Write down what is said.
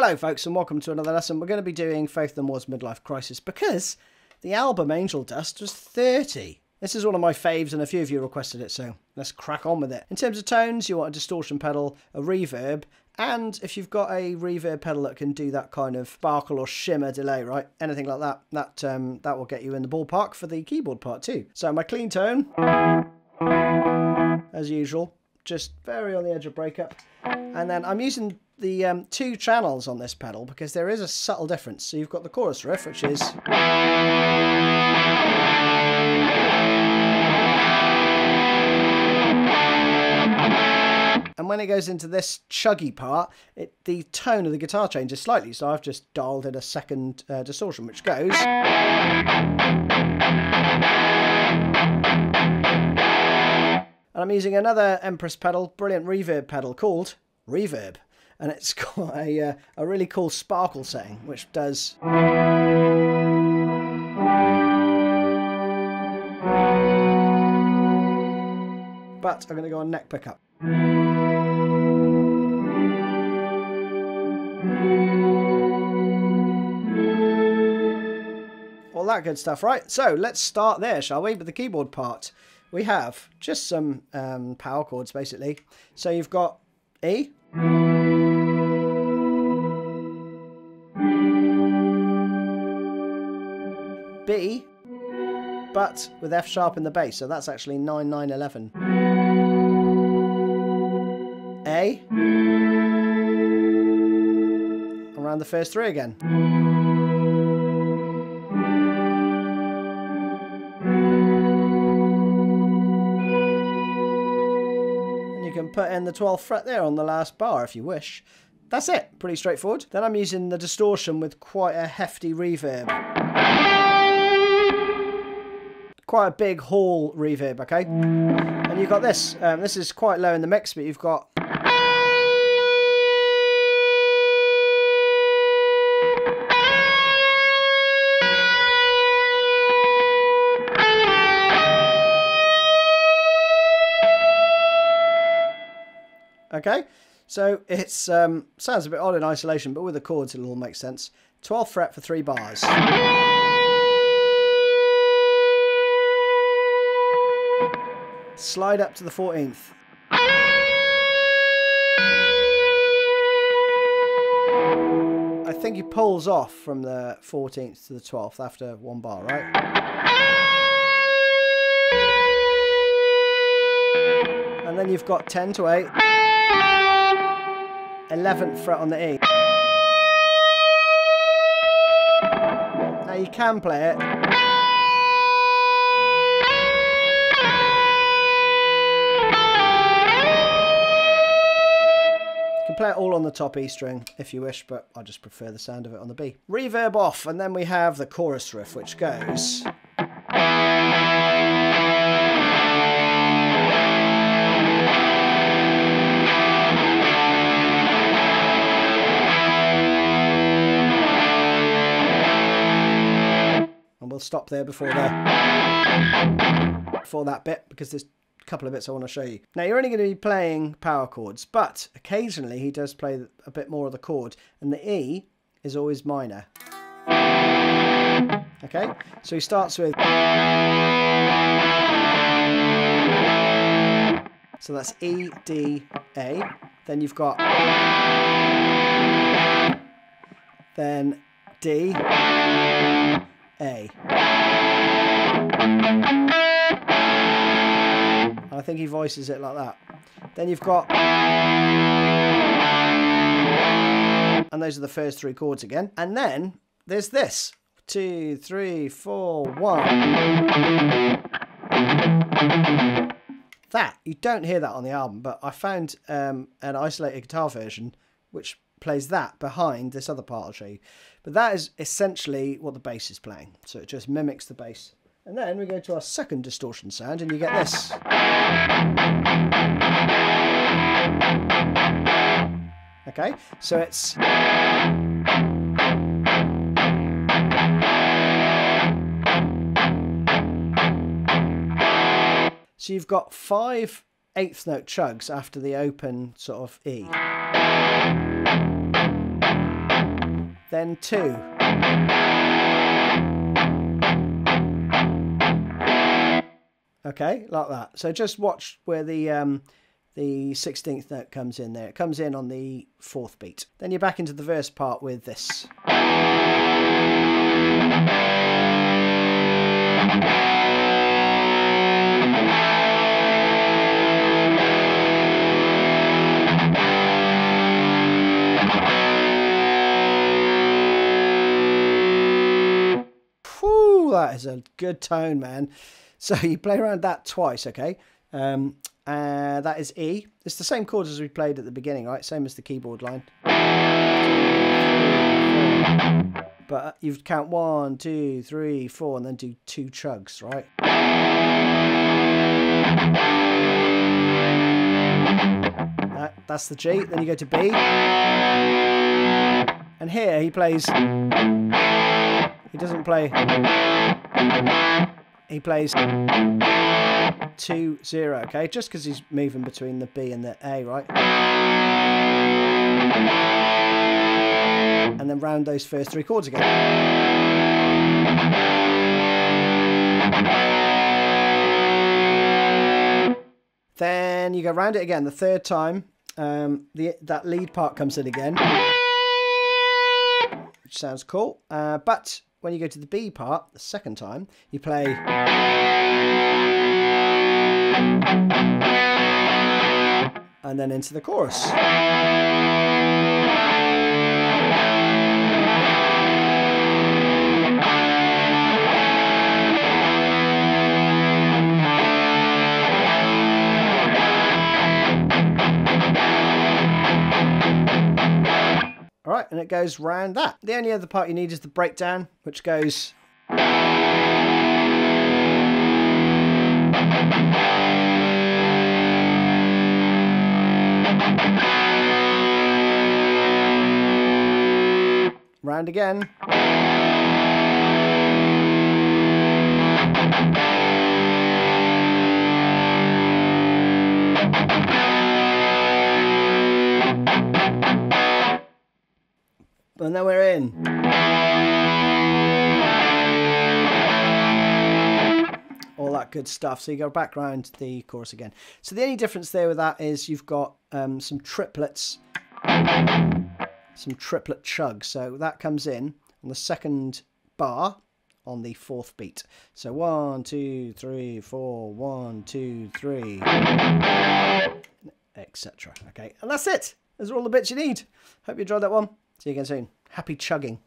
Hello folks and welcome to another lesson. We're going to be doing Faith No More's Midlife Crisis because the album Angel Dust was 30. This is one of my faves and a few of you requested it, so let's crack on with it. In terms of tones, you want a distortion pedal, a reverb, and if you've got a reverb pedal that can do that kind of sparkle or shimmer delay, right? Anything like that, that will get you in the ballpark for the keyboard part too. So my clean tone, as usual, just very on the edge of breakup. And then I'm using the two channels on this pedal because there is a subtle difference. So you've got the chorus riff, which is... And when it goes into this chuggy part, the tone of the guitar changes slightly. So I've just dialed in a second distortion, which goes... And I'm using another Empress pedal, brilliant reverb pedal called Reverb. And it's got a really cool sparkle setting, which does... But I'm going to go on neck pickup. All that good stuff, right? So let's start there, shall we? With the keyboard part. We have just some power chords, basically. So you've got E. B, but with F sharp in the bass, so that's actually 9, 9, 11. A, around the first three again. And you can put in the 12th fret there on the last bar if you wish. That's it, pretty straightforward. Then I'm using the distortion with quite a hefty reverb. Quite a big hall reverb, okay? And you've got this. This is quite low in the mix, but you've got... Okay, so it's sounds a bit odd in isolation, but with the chords it'll all make sense. 12th fret for 3 bars. Slide up to the 14th. I think he pulls off from the 14th to the 12th after 1 bar, right? And then you've got 10 to 8. 11th fret on the E. Now you can play it. Play it all on the top E string if you wish, but I just prefer the sound of it on the B. Reverb off, and then we have the chorus riff, which goes... And we'll stop there before that bit, because there's couple of bits I want to show you. Now you're only going to be playing power chords, but occasionally he does play a bit more of the chord, and the E is always minor. Okay, so he starts with... So that's E, D, A. Then you've got... Then D, A. I think he voices it like that. Then you've got... And those are the first 3 chords again. And then there's this. 2, 3, 4, 1. That, you don't hear that on the album, but I found an isolated guitar version which plays that behind this other part I'll show you. But that is essentially what the bass is playing. So it just mimics the bass. And then we go to our second distortion sound, and you get this. Okay, so it's... So you've got 5 8th note chugs after the open sort of E. then 2. Okay, like that. So just watch where the 16th note comes in there. It comes in on the 4th beat. Then you're back into the verse part with this. Whew, that is a good tone, man. So you play around that twice, okay? That is E. It's the same chords as we played at the beginning, right? Same as the keyboard line. But you count 1, 2, 3, 4, and then do 2 chugs, right? That's the G. Then you go to B. And here he plays... He doesn't play... He plays 2, 0, okay? Just because he's moving between the B and the A, right? And then round those first 3 chords again. Then you go round it again the 3rd time. That lead part comes in again, which sounds cool. But when you go to the B part, the 2nd time, you play... And then into the chorus. Alright, and it goes round that. The only other part you need is the breakdown, which goes... round again. And then we're in. All that good stuff. So you go back round the chorus again. So the only difference there with that is you've got some triplets, some triplet chugs. So that comes in on the 2nd bar on the 4th beat. So 1, 2, 3, 4, 1, 2, 3, etc. Okay, and that's it. Those are all the bits you need. Hope you enjoyed that one. See you again soon. Happy chugging.